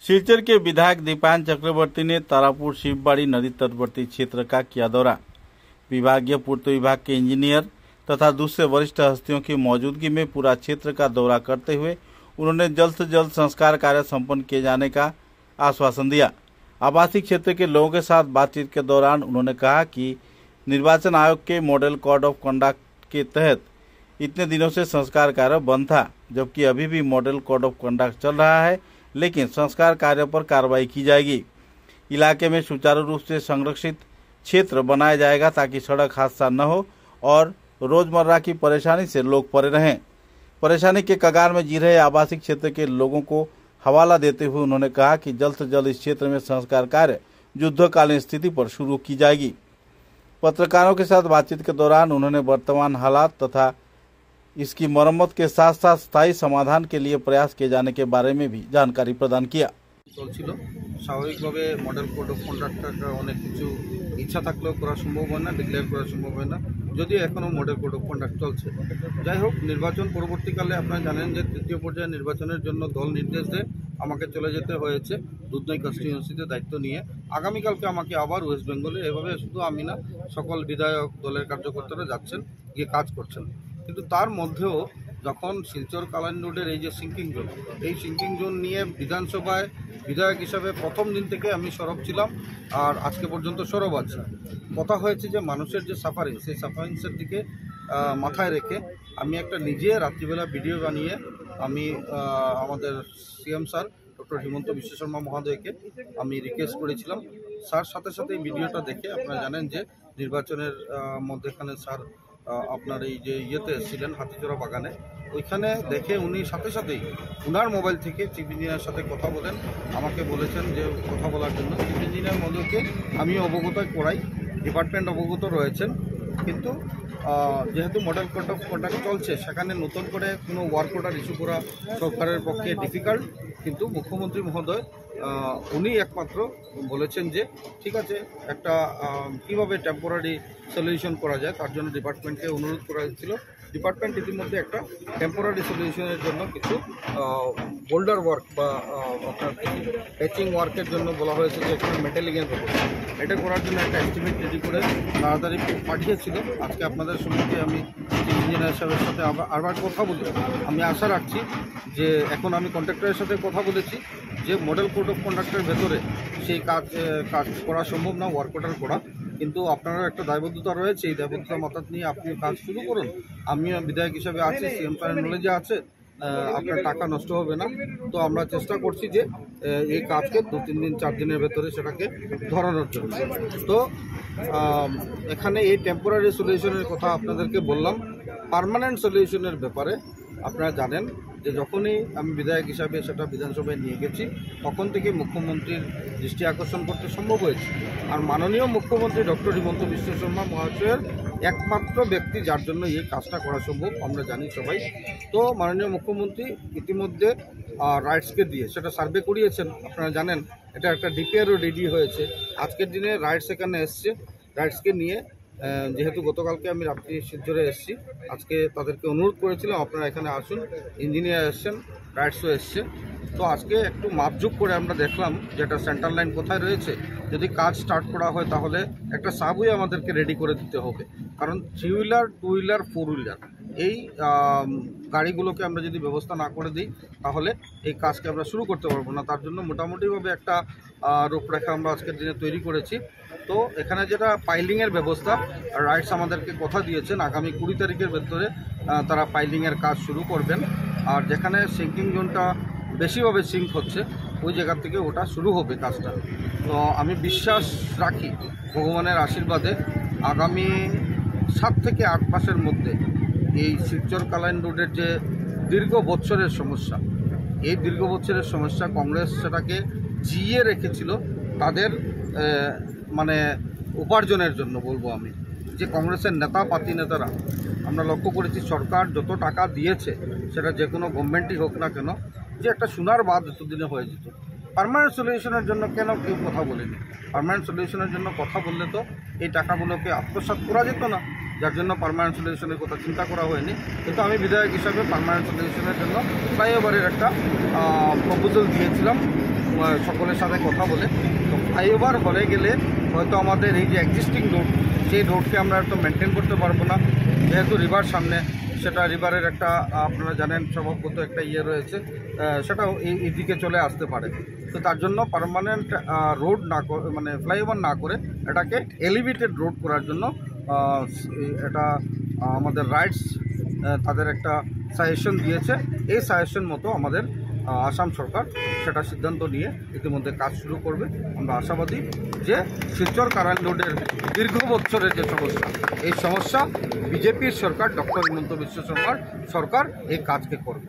सिलचर के विधायक दीपायन चक्रवर्ती ने तारापुर शिवबाड़ी नदी तटवर्ती क्षेत्र का किया दौरा। विभागीय पूर्त विभाग के इंजीनियर तथा दूसरे वरिष्ठ हस्तियों की मौजूदगी में पूरा क्षेत्र का दौरा करते हुए उन्होंने जल्द से जल्द संस्कार कार्य संपन्न किए जाने का आश्वासन दिया। आवासीय क्षेत्र के लोगों के साथ बातचीत के दौरान उन्होंने कहा कि निर्वाचन आयोग के मॉडल कोड ऑफ कंडक्ट के तहत इतने दिनों से संस्कार कार्य बंद था, जबकि अभी भी मॉडल कोड ऑफ कंडक्ट चल रहा है, लेकिन संस्कार कार्य पर कार्रवाई की जाएगी। इलाके में सुचारू रूप से संरक्षित क्षेत्र बनाया जाएगा ताकि सड़क हादसा न हो और रोजमर्रा की परेशानी से लोग परे रहें। परेशानी के कगार में जी रहे आवासीय क्षेत्र के लोगों को हवाला देते हुए उन्होंने कहा कि जल्द से जल्द इस क्षेत्र में संस्कार कार्य युद्धकालीन स्थिति पर शुरू की जाएगी। पत्रकारों के साथ बातचीत के दौरान उन्होंने वर्तमान हालात तथा इसकी मरम्मत के साथ साथ स्थायी समाधान के लिए प्रयास किए जाने के बारे में भी जानकारी प्रदान किया। স্বাভাবিকভাবে মডেল কোড অফ কন্ডাক্টটা অনেক কিছু ইচ্ছা থাকলেও করা সম্ভব হয় না, ডিক্লেয়ার করা সম্ভব হয় না, যদিও এখনও মডেল কোড অফ কন্ডাক্ট চলছে। যাই হোক, নির্বাচন পরবর্তীকালে আপনারা জানেন যে তৃতীয় পর্যায়ে নির্বাচনের জন্য দল নির্দেশ দেয় আমাকে চলে যেতে হয়েছে দুধনই কনস্টিটিউয়েন্সিতে দায়িত্ব নিয়ে। আগামীকালকে আমাকে আবার ওয়েস্ট বেঙ্গলে, এভাবে শুধু আমি না, সকল বিধায়ক দলের কার্যকর্তারা যাচ্ছেন, গিয়ে কাজ করছেন। কিন্তু তার মধ্যেও যখন শিলচর কালাইন রোডের এই যে সিঙ্কিং জোন, এই সিঙ্কিং জোন নিয়ে বিধানসভায় বিধায়ক হিসাবে প্রথম দিন থেকে আমি সরব ছিলাম আর আজকে পর্যন্ত সরব আছি। কথা হয়েছে যে মানুষের যে সাফারিং, সেই সাফারিংসের দিকে মাথায় রেখে আমি একটা নিজে রাত্রিবেলা ভিডিও বানিয়ে আমি আমাদের CM sir doctor Himanta Biswa Sarma মহোদয়কে আমি রিকোয়েস্ট করেছিলাম। স্যার সাথে সাথে এই ভিডিওটা দেখে আপনারা জানেন যে নির্বাচনের মধ্যেখানে স্যার আপনার এই যে ইয়েতে এসেছিলেন হাতিচড়া বাগানে, ওইখানে দেখে উনি সাথে সাথেই উনার মোবাইল থেকে চিফ ইঞ্জিনিয়ারের সাথে কথা বলেন, আমাকে বলেছেন যে কথা বলার জন্য। চিফ ইঞ্জিনিয়ার মধ্যে আমি অবগত করাই, ডিপার্টমেন্ট অবগত রয়েছেন। কিন্তু যেহেতু মডেল কোড অফ কন্ডাক্ট চলছে, সেখানে নতুন করে কোনো ওয়ার্ক অর্ডার ইস্যু করা সরকারের পক্ষে ডিফিকাল্ট। কিন্তু মুখ্যমন্ত্রী মহোদয় উনি একমাত্র বলেছেন যে ঠিক আছে, একটা কীভাবে টেম্পোরারি সলিউশন করা যায় তার জন্য ডিপার্টমেন্টকে অনুরোধ করা হয়েছিল। ডিপার্টমেন্ট ইতিমধ্যে একটা টেম্পোরারি সলিউশনের জন্য কিছু বোল্ডার ওয়ার্ক বা আপনার প্যাচিং ওয়ার্কের জন্য বলা হয়েছে যে এখানে মেটালিংয়ের ব্যবস্থা, এটা করার জন্য একটা এস্টিমেট রেডি করে তাড়াতাড়ি পাঠিয়েছিল। আজকে আপনাদের সঙ্গে আমি চিফ ইঞ্জিনিয়ার সাহেবের সাথে আবার কথা বলি। আমি আশা রাখছি যে এখন আমি কন্ট্রাক্টরের সাথে কথা বলেছি যে মডেল কোড অফ কন্ডাক্টের ভেতরে সেই কাজ করা সম্ভব না, ওয়ার্ক অর্ডার করা। কিন্তু আপনারও একটা দায়বদ্ধতা রয়েছে, এই দায়বদ্ধতা মাথায় নিয়ে আপনি কাজ শুরু করুন। আমিও বিধায়ক হিসাবে আছি, সিএম স্যারের নলেজে আছে, আপনার টাকা নষ্ট হবে না। তো আমরা চেষ্টা করছি যে এই কাজকে 2-3 দিন 4 দিনের ভেতরে সেটাকে ধরানোর জন্য। তো এখানে এই টেম্পোরারি সলিউশনের কথা আপনাদেরকে বললাম। পার্মানেন্ট সলিউশনের ব্যাপারে আপনারা জানেন যে যখনই আমি বিধায়ক হিসাবে সেটা বিধানসভায় নিয়ে গেছি, তখন থেকে মুখ্যমন্ত্রীর দৃষ্টি আকর্ষণ করতে সম্ভব হয়েছে। আর মাননীয় মুখ্যমন্ত্রী ডক্টর হিমন্ত বিশ্ব শর্মা মহাশয়ের একমাত্র ব্যক্তি যার জন্য এই কাজটা করা সম্ভব, আমরা জানি সবাই। তো মাননীয় মুখ্যমন্ত্রী ইতিমধ্যে রাইটসকে দিয়ে সেটা সার্ভে করিয়েছেন, আপনারা জানেন। এটা একটা ডিপিআরও রেডি হয়েছে। আজকের দিনে রাইটস এখানে এসছে, রাইটসকে নিয়ে যেহেতু গতকালকে আমি রাত্রি শিলচরে এসেছি, আজকে তাদেরকে অনুরোধ করেছিলাম আপনারা এখানে আসুন। ইঞ্জিনিয়ার এসছেন, রাইটসও এসছে। তো আজকে একটু মাপঝুপ করে আমরা দেখলাম যে একটা সেন্টার লাইন কোথায় রয়েছে। যদি কাজ স্টার্ট করা হয় তাহলে একটা সাবওয়ে আমাদেরকে রেডি করে দিতে হবে, কারণ 3 হুইলার 2 হুইলার 4 হুইলার এই গাড়িগুলোকে আমরা যদি ব্যবস্থা না করে দিই তাহলে এই কাজকে আমরা শুরু করতে পারবো না। তার জন্য মোটামুটিভাবে একটা রূপরেখা আমরা আজকের দিনে তৈরি করেছি। তো এখানে যেটা পাইলিংয়ের ব্যবস্থা, রাইটস আমাদেরকে কথা দিয়েছেন আগামী 20 তারিখের ভেতরে তারা পাইলিংয়ের কাজ শুরু করবেন। আর যেখানে সিঙ্কিং জোনটা বেশিভাবে সিঙ্ক হচ্ছে ওই জায়গা থেকে ওটা শুরু হবে কাজটা। তো আমি বিশ্বাস রাখি ভগবানের আশীর্বাদে আগামী 7 থেকে 8 মাসের মধ্যে এই শিলচর কালাইন রোডের যে দীর্ঘ বছরের সমস্যা, এই দীর্ঘ বছরের সমস্যা কংগ্রেস সেটাকে জিইয়ে রেখেছিল তাদের মানে উপার্জনের জন্য। বলবো আমি যে কংগ্রেসের পাতি নেতারা, আমরা লক্ষ্য করেছি সরকার যত টাকা দিয়েছে সেটা যে কোনো গভর্নমেন্টই হোক না কেন, যে একটা সোনার বাঁধ এতদিনে হয়ে যেত। পার্মানেন্ট সলিউশনের জন্য কেন কেউ কথা বলেনি? পার্মানেন্ট সলিউশনের জন্য কথা বললে তো এই টাকাগুলোকে আত্মসাৎ করা যেত না। যার জন্য পার্মানেন্ট সলিউশনের কথা চিন্তা করা হয়নি। কিন্তু আমি বিধায়ক হিসাবে পার্মানেন্ট সলিউশনের জন্য ফ্লাইওভারের একটা প্রপোজাল দিয়েছিলাম সকলের সাথে কথা বলে। তো ফ্লাইওভার হয়ে গেলে হয়তো আমাদের এই যে এক্সিস্টিং রোড, সেই রোডকে আমরা একটু মেনটেন করতে পারবো না, যেহেতু রিভার সামনে, সেটা রিভারের একটা আপনারা জানেন স্বভাবগত একটা রয়েছে, সেটাও এই দিকে চলে আসতে পারে। তো তার জন্য পার্মানেন্ট রোড না করে, মানে ফ্লাইওভার না করে এটাকে এলিভেটেড রোড করার জন্য এটা আমাদের রাইটস তাদের একটা সাজেশন দিয়েছে। এই সাজেশন মতো আমাদের আসাম সরকার সেটা সিদ্ধান্ত নিয়ে ইতিমধ্যে কাজ শুরু করবে। আমরা আশাবাদী যে শিলচর কারাইল রোডের দীর্ঘ বছরের যে সমস্যা, এই সমস্যা বিজেপির সরকার, ডক্টর হিমন্ত বিশ্ব শর্মার সরকার এই কাজকে করবে।